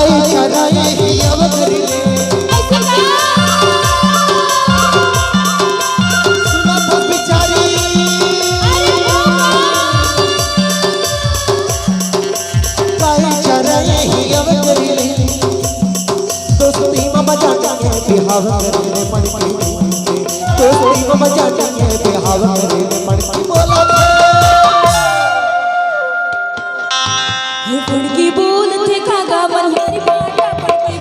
काई चराए ही अब करी ले सुना तो बिचारी काई चराए ही अब करी ले दोस्ती में मजा के बिहाव करे रे पड़की दोस्ती में मजा के बिहाव करे रे पड़की बोला पड़की बोलते कागा बनियारी बाटा पड़की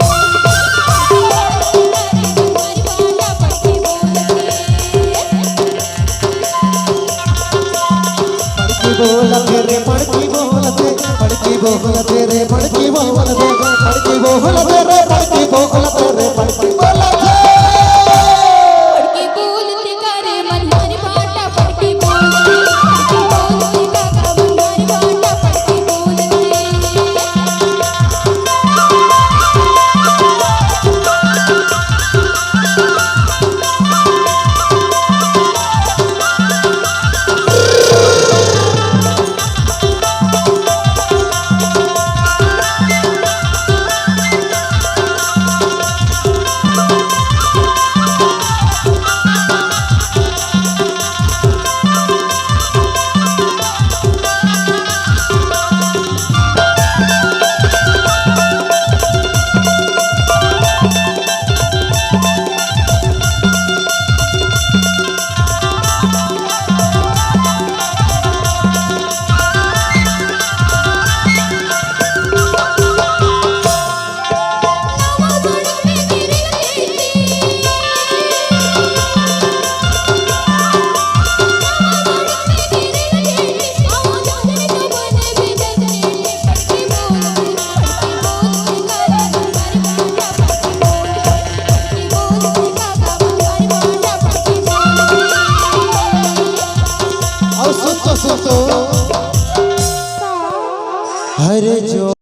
बोलते रे पड़की बोलते पड़की बोलते रे पड़की बोलते पड़की बोलते रे पड़की बोलते रे पड़की बोलते पड़की बोलते करे बनियारी बाटा पड़की बोलते कागा बनियारी बाटा पड़की बोलते हर जो